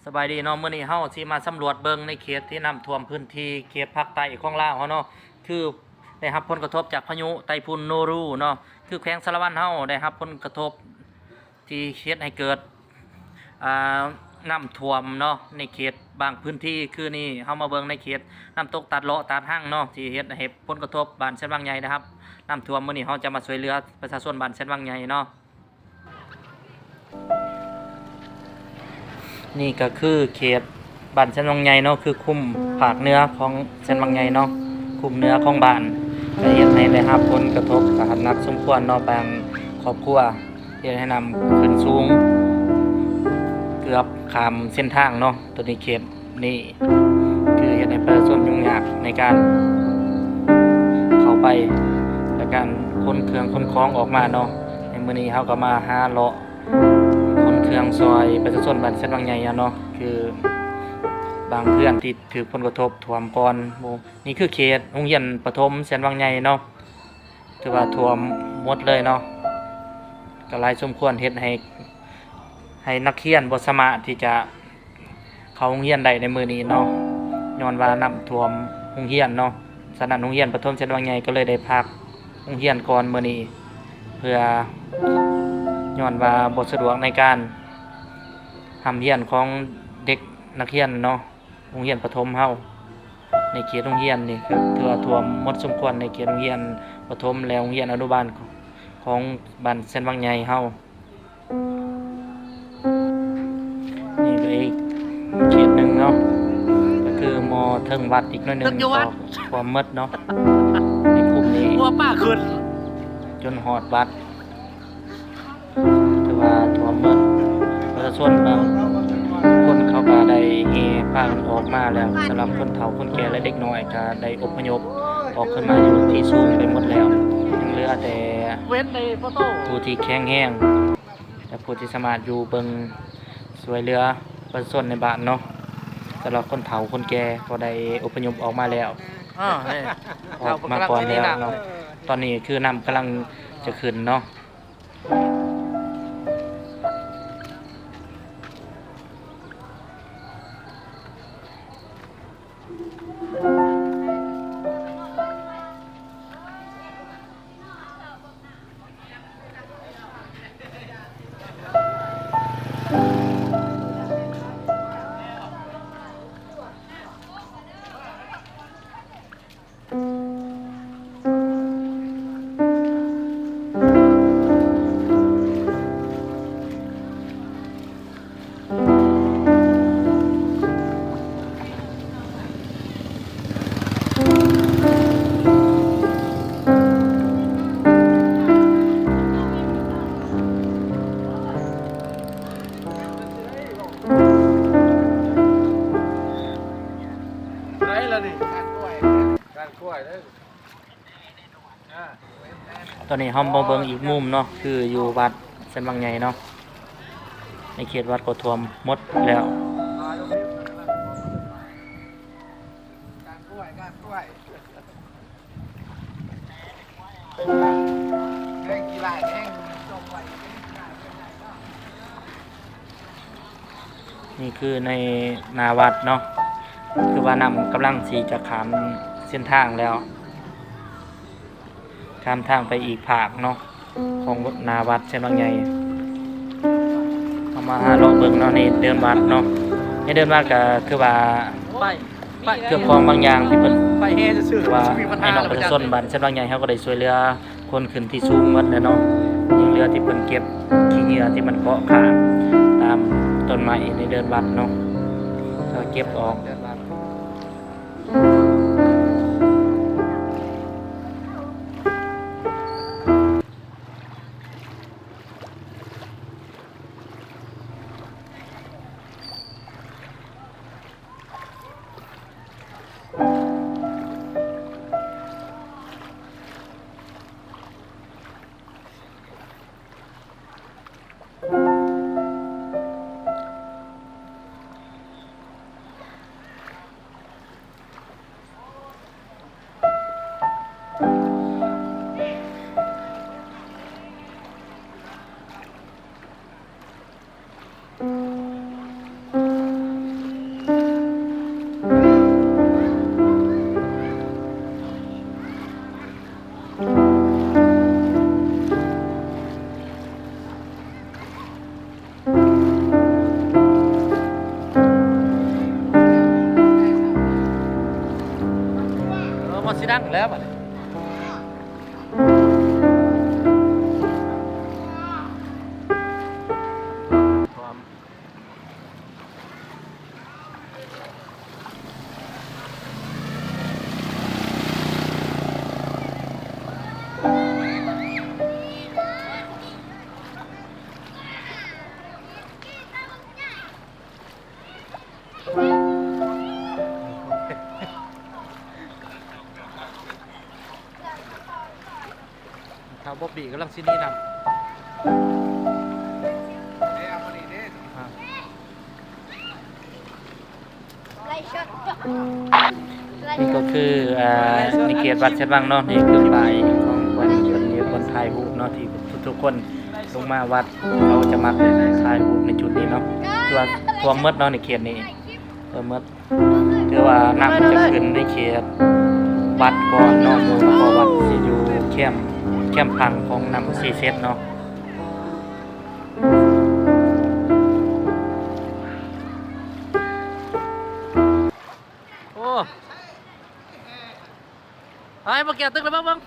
สบายดีเนาะมื้อนี้เฮาสิมาสำรวจเบิ่งในเขตที่น้ำท่วมพื้นที่เขตภาคใต้ของลาวเฮาเนาะคือได้รับผลกระทบจากพายุไต้ฝุ่นโนรูเนาะคือแขวงสารวัตรเฮาได้รับผลกระทบที่เฮ็ดให้เกิดอ่าน้ำท่วมเนาะในเขตบางพื้นที่คือนี่เฮามาเบิ่งในเขตน้ำตกตัดเลาะตัดหั่งเนาะที่เฮ็ดให้ผลกระทบบ้านเส้นบางใหญ่นะครับน้ำท่วมมื้อนี้เฮาจะมาช่วยเหลือประชาชนบ้านเส้นบางใหญ่เนาะ นี่ก็คือเขตบ้านเส้นบางใหญ่เนาะคือคุมภาคเหนือของเส้นบางใหญ่เนาะคุมเหนือของบ้านก็เฮ็ดให้ได้รับผลกระทบกหนักสมควรเนาะบางครอบครัวเฮ็ดให้น้ำขึ้นสูงเกือบข้ามเส้นทางเนาะตัวนี้เขตนี่คือเฮ็ดให้ประชาชนยุ่งยากในการเข้าไปและการขนเครื่องขนของออกมาเนาะในมื้อนี้เฮาก็มาหาเลาะคนเครื่องซอยประชาชนบ้านเส้นบางใหญ่เนาะคือบางเพื่อนที่ถือผลกระทบท่วมก่อนหมู่นี่คือเขตโรงเรียนประถมเส้นบางใหญ่เนาะถือว่าท่วมหมดเลยเนาะก็หลายสมควรเฮ็ดให้นักเรียนบ่สามารถที่จะเข้าโรงเรียนได้ในมื้อนี้เนาะย้อนว่าน้ำท่วมโรงเรียนเนาะฉะนั้นโรงเรียนประถมเส้นบางใหญ่ก็เลยได้พักโรงเรียนก่อนมื้อนี้เพื่อย้อนว่าบ่สะดวกในการทำเรียนของเด็กนักเรียนเนาะโรงเรียนประถมเฮาในเขตโรงเรียนนี่คือถือว่าท่วมหมดสมควรในเขตโรงเรียนประถมและโรงเรียนอนุบาลของบ้านเส้นบางใหญ่เฮานี่ก็อีกเขตหนึ่งเนาะก็คือมอเทิงวัดอีกหน่อยหนึงก็ความมืดเนาะในกลุ่มนี้หัวป้าขึ้นจนหอดวัดถือว่าท่วมมืดประชาชนบางคนเขาก็ได้เฮพากันออกมาแล้วสำหรับคนเฒ่าคนแก่และเด็กน้อยก็ได้อพยพออกขึ้นมาอยู่ที่สูงไปหมดแล้วยังเหลือแต่เว้นในโฟโต้ผู้ที่แข็งแรงและผู้ที่สามารถอยู่เบิ่งช่วยเหลือประชาชนในบ้านเนาะสำหรับคนเฒ่าคนแก่ก็ได้อพยพออกมาแล้วออกมาก่อนแล้วเนาะตอนนี้คือน้ำกำลังจะขึ้นเนาะตอนนี้เฮามาเบิ่งอีกมุมเนาะคืออยู่วัดเส้นบางใหญ่เนาะในเขตวัดก็ท่วมหมดแล้วนี่คือในนาวัดเนาะคือว่านำกำลังสีจะข้ามเส้นทางแล้วข้ามทางไปอีกภาคเนาะของนาวัดเส้นบางใหญ่เอามาหาเลาะเบิ่งเนาะนี่เดินวัดเนาะในเดินวัดก็คือว่าเครื่องของบางอย่างที่เพิ่นว่าให้น้องประชาชนบ้านเส้นบางใหญ่เขาก็ได้ช่วยเหลือคนขึ้นที่สูงหมดแล้วเนาะยังเหลือที่เพิ่นเก็บขี้เหงื่อที่มันเกาะข้างตามต้นไม้ในเดินวัดเนาะก็เก็บออก สิดังแล้วบัดนี้ข่าวบ๊อบบี้กำลังสินี่นำนี่ก็คือในเขตวัดเชดวังเนาะนี่คือป้ายของวันนี้คนถ่ายรูปเนาะที่ทุกๆคนลงมาวัดเราจะมาถ่ายรูปในจุดนี้เนาะคือว่าท่วมหมดเนาะในเขตนี้ท่วมหมดคือว่าน้ำจะขึ้นในเขตวัดก่อนเนาะหมู่แล้วก็วัดที่อยู่เข้มพังของน้ำซีเซตเนาะโอ้ไอ้มาเกี่ยวตึกแล้วบ้าง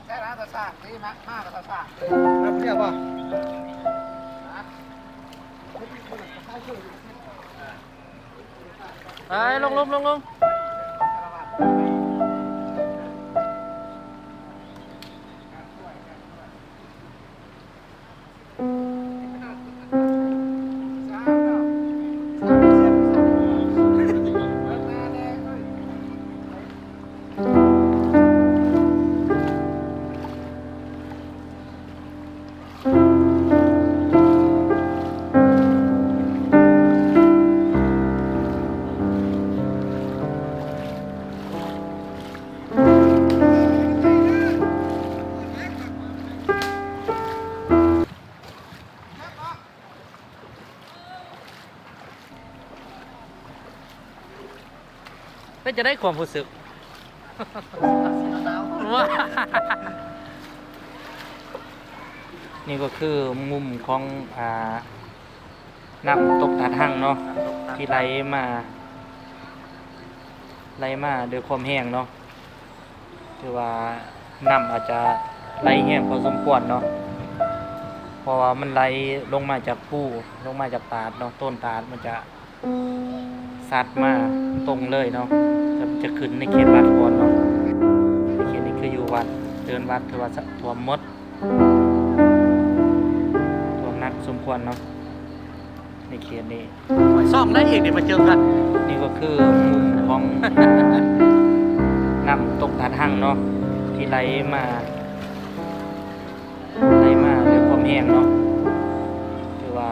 ใช่ร้านตะซ่าที่มากกับตะซ่าแล้วเรียกว่าไอ้ลงเป็นจะได้ความรู้สึกว้านี่ก็คือมุมของน้ำตกตาทั่งเนาะที่ไหลมาด้วยความแห้งเนาะคือว่าน้ำอาจจะไหลแห้งพอสมควรเนาะเพราะว่ามันไหลลงมาจากภูลงมาจากตาดเนาะต้นตาดมันจะซัดมาตรงเลยเนาะจะขึ้นในเขตวัดก่อนเนาะในเขตนี้คืออยู่วัดเดินวัดถือว่าท่วมหมดท่วมหนักสมควรเนาะในเขตนี้ซ่อมได้อีกเดี๋ยวมาเจอกันนี่ก็คือมุมของ น้ำตกตาทั่งเนาะที่ไหลมาด้วยความแห้งเนาะคือว่า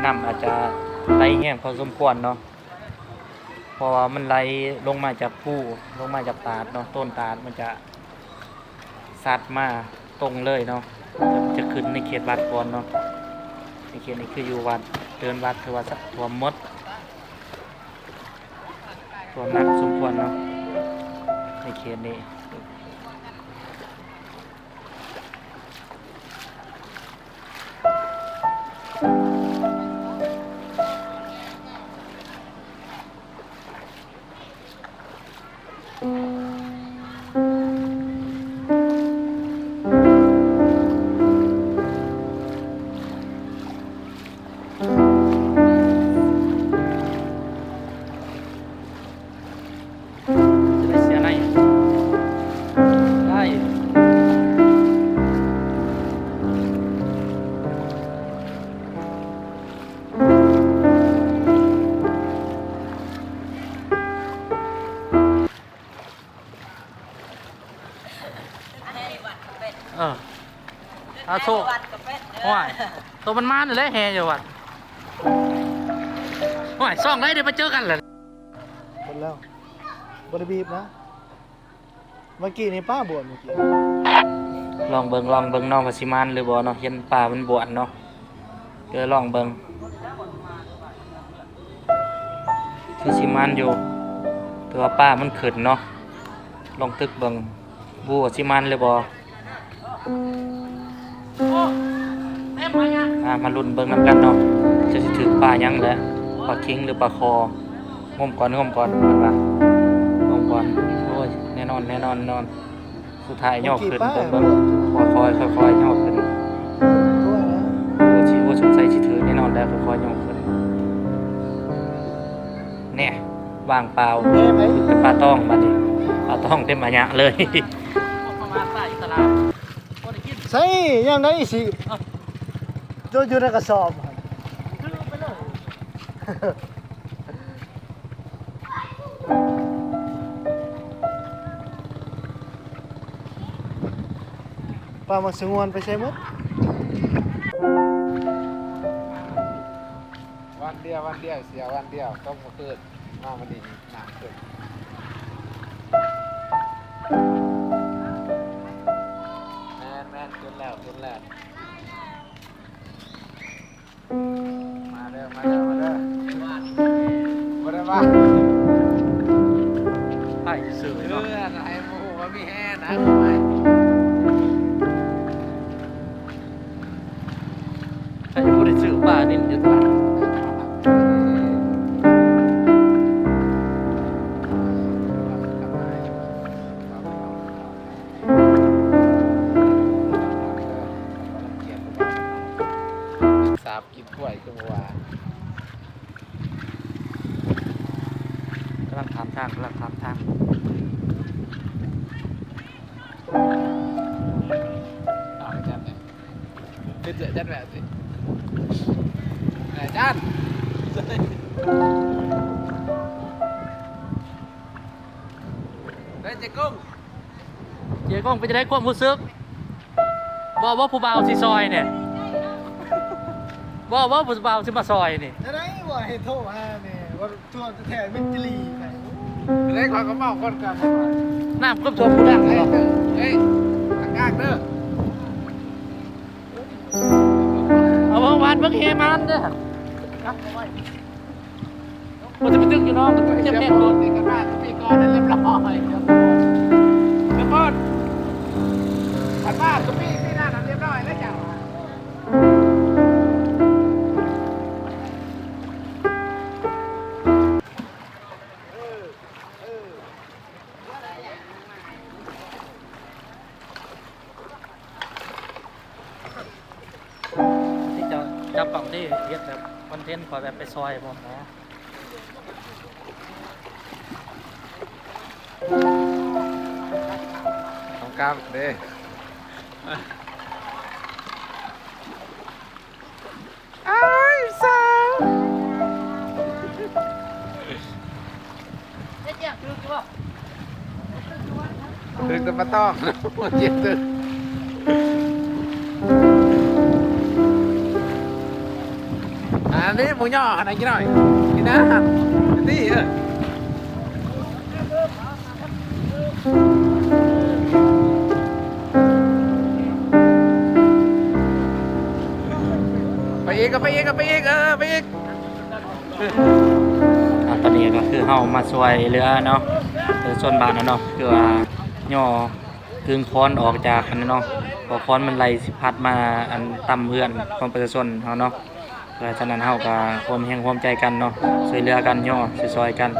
น้ำอาจจะไหลแห้งพอสมควรเนาะเพราะว่ามันไหลลงมาจากภูลงมาจากตาดเนาะต้นตาดมันจะซัดมาตรงเลยเนาะจะขึ้นในเขตวัดก่อนเนาะในเขตนี้คืออยู่วัดเดินวัดคือว่าท่วมหมดท่วมหนักสมควรเนาะในเขตนี้โซ่ห่วยตัวมันมาเลยแฮอยู่วัดห่วยซ่องได้เดี๋ยวมาเจอกันเลย หมดแล้วบริบีบนะเมื่อกี้นี่ป้าบวชเมื่อกี้ ลองเบิ่งน้องว่าสิมานหรือบ่เนาะเห็นป่ามันบวชเนาะเดี๋ยวลองเบิ่งคือสิมานอยู่แต่ว่าป่ามันขึ้นเนาะลองตึกเบิ่งบูว่าสิมานหรือบ่ มาลุ้นเบิ่งนำกันเนาะจะสิถึงปลายังแหละปลาคิงหรือปลาคองมก่อนเพิ่นว่างมก่อนโอ้ยแน่นอนนอนสุดท้ายย่อขึ้นเบิ่งค่อยย่อขึ้น ตัวนะ โอ้สิสงสัยสิถือแน่นอนแล้วค่อยย่อขึ้นแน่ว่างเปล่า แม่ไหม เป็นปลาต้องบัดนี้ปลาต้องเต็มมาหยะเลยประมาณใต้ตลาดบ่ได้กิน ใส่ยังไงสิโดนอยู่ในกระสอบ ถือไปเลย ปลาหมึกสงวนไปใช้หมด วันเดียวเสียวันเดียวต้องมาคืนมาวันนี้หนักขึ้นแมนขึ้นแล้วมาเด้อมา ใต้ซื่อ เอ เนาะ อไอ้โมว่ามีแห่นะทำไม ถ้าจะบ่ได้ซื้อปลานี่อยู่ตลาดสาบกินกล้วยก็ว่า กำลังถามทาง เอาจันเนี่ยเป็นเจอจันแบบสิจันเฮ้ยเจ๊กุ้ง เจ๊ก้องไปจะได้ความรู้สึกบอกว่าผู้บ่าวสิซอยเนี่ยบอกว่าผู้บ่าวสิมาซอยนี่ จะได้ว่าให้โทรมาเนี่ยว่าตัวแท้เป็นจิลีไป เล่นความกระเมาคนกัน น้ำก็ตัวผู้ดัง เฮ้ย เนาะ เฮ้ยทางกลางเด้อ เอาเมื่อวานเพิ่งเฮมันเด้อมันจะไปตึกอยู่น้องก็จะแม่งรถ นี่กันบ้านพี่กรณ์เรียบร้อยเดี๋ยวก่อนกันบ้านก็พี่นั่นเรียบร้อยแล้วจ้ะ ที่จะจับกล่องที่เฮ็ดแบบคอนเทนต์ขอแบบไปซอยผมนะ ของกลางเด้ไอ้สาว เฮ็ดยังคือว่า ถึงจะมาต้องเจ็บตึกอันนี้หมูย่ออันไหนกินหน่อยกินนะนี่ไปอีกไปอีกไปอีกไปอีก ตอนนี้ก็คือเฮามาซอยเรือเนาะส่วนบานเนาะคือว่าย่อกึ่งค้อนออกจากอันนั้นเนาะพอค้อนมันไหลสิพัดมาอันต่ำเพื่อนของประชาชนเฮาเนาะเพราะฉะนั้นเฮาก็ความแห่งความใจกันเนาะช่วยเหลือกันย่อซอยๆกัน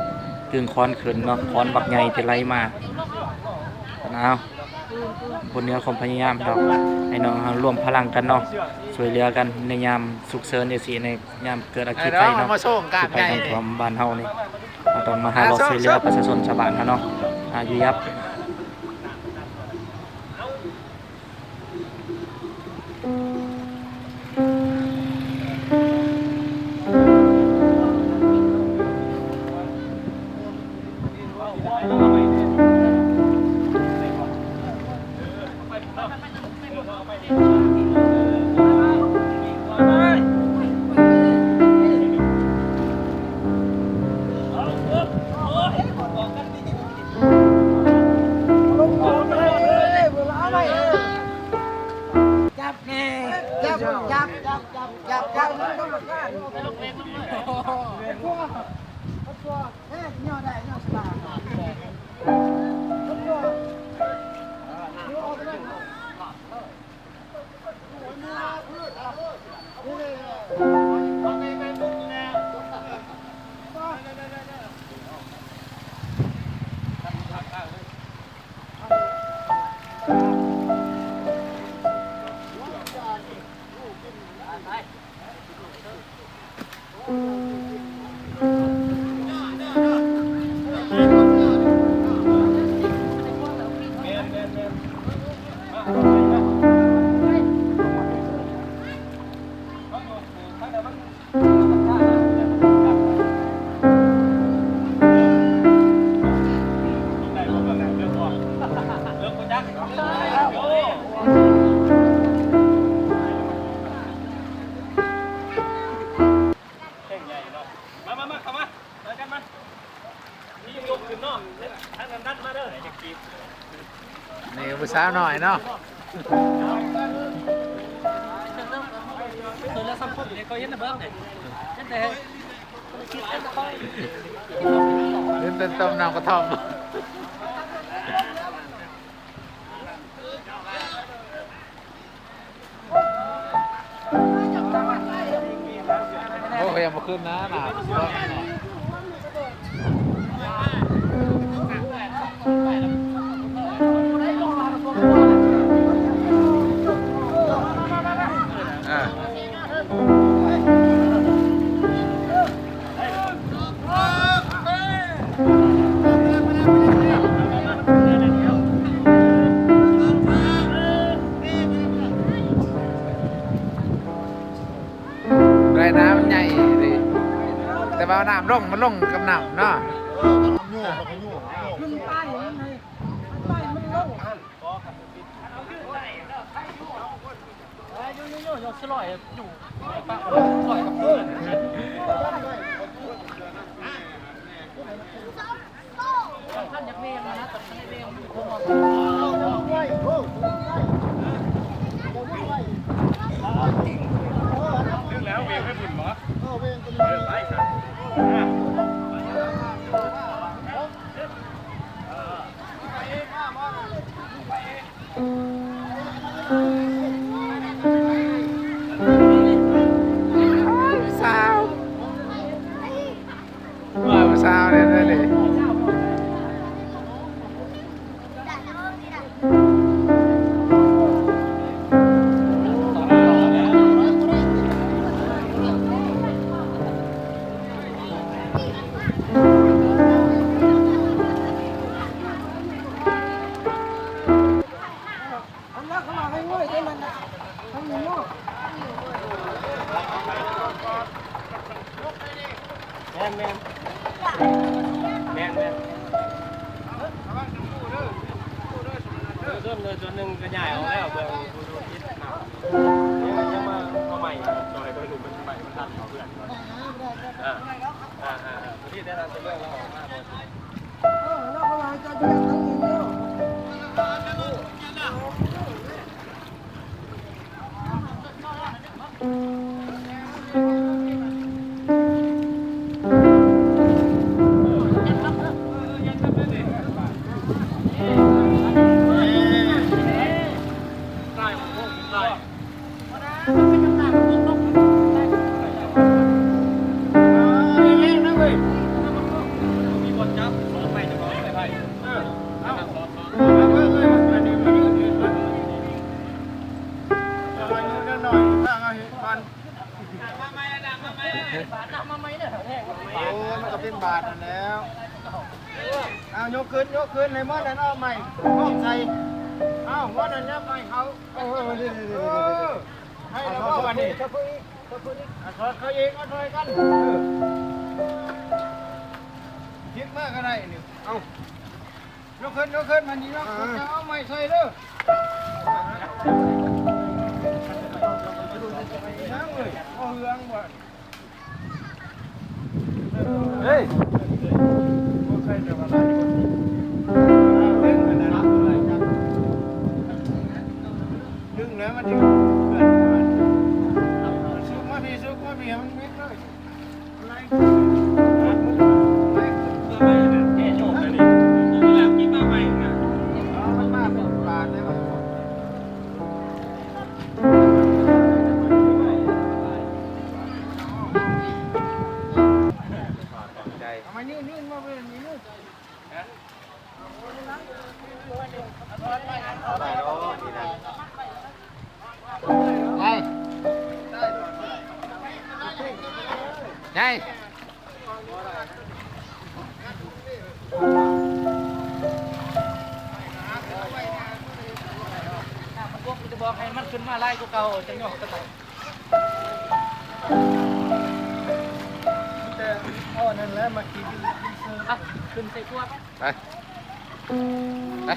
กึ่งค้อนขึ้นเนาะค้อนบักใหญ่ที่ไหลมาเอาบนเนื้อความพยายามดอกให้น้องเฮาร่วมพลังกันเนาะช่วยเหลือกันในยามฉุกเฉินจังซี่ในยามเกิดอัค ไอ้ คี น้ ภั อย ง เนาะ มาส่งการ ที่ไป ใหญ่ ทางความบ้านเฮานี่เราต้องมาหารถช่วยเหลือประชาชนชาวบ้านเนาะอยู่ยับ เฮ้ยย่อได้ย่อสบาย นี่ผู้สาวหน่อยเนาะ คือแล้วสังคมเนี่ยก็เห็นนะเบิ้งเนี่ยแต่คิดแต่ค่อย เล่นเป็นต้มน้ำกระท่อมโอ้ยยังมาขึ้นนะหนาวไรน้ำมันใหญ่ดิแต่ว่าน้ำลงมันลงกับน้ำเนาะ โย่กับโย่ ขึ้นป้ายอย่างนั้นไงป้ายมันโล่ง โยสลอยอยู่ปะลอยกับเพื่อนท่านยักษ์เมย์นะแต่ไม่เมย์อยู่คงมาแล้วเวงให้บุญหมอเวงเป็นไรครับสาวสาวเนี่ยเลย อันนั้นเขามาให้ง่วยได้มันนะทำอย่างนี้ ส่วนหนึ่งก็ใหญ่เอาแล้วเบื้องผู้ดูคิดหนักยังมาเอาใหม่จอยตัวหนึ่งมันใหม่มันทันเอาเพื่อนที่ได้รับเรื่องแล้วออกมา แล้วเขามาจะแยกทั้งนี้เนี่ย มีคนจับรถไปจะบอกไปโอ้มันก็เป็นบาทนั่นแล้วเอายกขึ้นในหม้อนั่นเอาใหม่ห้องใส่เอาหม้อนั่นเนี่ยใหม่เขาให้เราเข้ามาดิเขาเองก็ช่วยกันคิดมากก็ได้นี่เอายกขึ้นมันนี่ยกจะเอาใหม่ใส่เด้อนั่งเลยเอาเฮืองบ่เฮ้ยดึงแล้วมันดึงเกินซุกมาพี่มันมิดเลยอะไรมันมาเป็นบาทเลยว่ะทำไมนี่มาเป็นนี่นู่นไงไง พวกจะบอกให้มันขึ้นมาไล่กูเก่าจะหยอกกันไหน แต่เอานั่นแหละมากิน ขึ้นใส่พวก ไปไป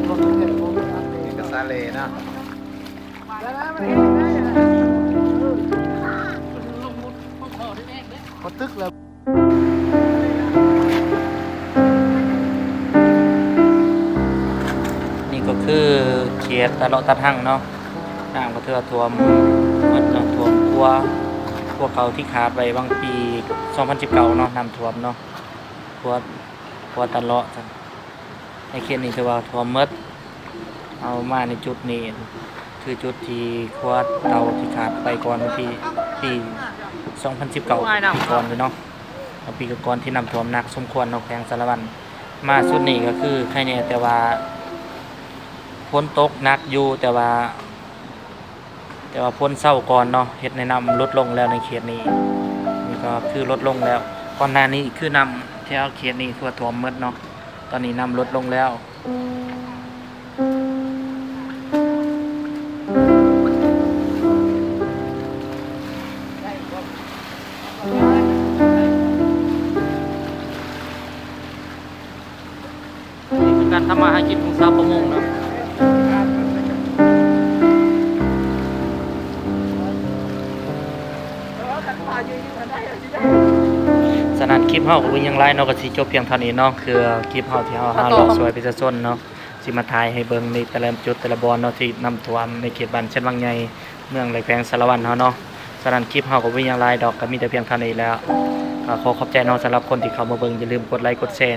รถเข็นรถอันนี้ นี่ก็ซาเลเนาะ แล้วมันเห็นได้ยังไง ลงมุดพวกเขาได้เองเนี่ย พอตึกแล้ว นี่ก็คือเขตตะเลาะตะทั่งเนาะน้ำก็ถือว่าท่วมหมดเนาะท่วมกลัวพวกเขาที่ขาดไปบางปี2019เนาะน้ำท่วมเนาะพวตะเลาะจ้ะในเขตนี้ถือว่าท่วมหมดเอามาในจุดนี้คือจุดที่ครัวเตาที่ขาดไปก่อนเมื่อปี2019ปีก่อนเลยเนาะเอาปีก่อนที่น้ำท่วมหนักสมควรเนาะแขวงสารวัตรมาสุดนี้ก็คือใครเนี่ยแต่ว่าฝนตกหนักอยู่แต่ว่าฝนเศร้าก่อนเนาะเฮ็ดในน้ำลดลงแล้วในเขตนี้นี่ก็คือลดลงแล้วก่อนหน้านี้คือน้ำแถวเขตนี้ทั่วท่วมหมดเนาะตอนนี้น้ำลดลงแล้วนี่คือการทำมาหากินของชาวประมงเนาะฉะนั้นคลิปเฮาก็บ่ยังหลายเนาะก็สิจบเพียงเท่านี้เนาะคือคลิปเฮาที่เฮาหาเลาะสวยประชาชนเนาะสิมาถ่ายให้เบิ่งในแต่ละจุดแต่ละบอนเนาะที่น้ำท่วมในเขตบ้านเช่นบางใหญ่เมืองไหลแขวงสารวัตรเฮาเนาะฉะนั้นคลิปเฮาก็บ่ยังหลายดอกก็มีแต่เพียงเท่านี้แล้วก็ขอขอบใจเนาะสำหรับคนที่เข้ามาเบิ่งอย่าลืมกดไลค์กดแชร์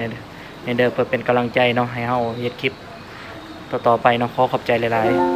ในเด้อเพื่อเป็นกำลังใจเนาะให้เฮาเฮ็ดคลิปต่อๆไปเนาะขอขอบใจหลายๆ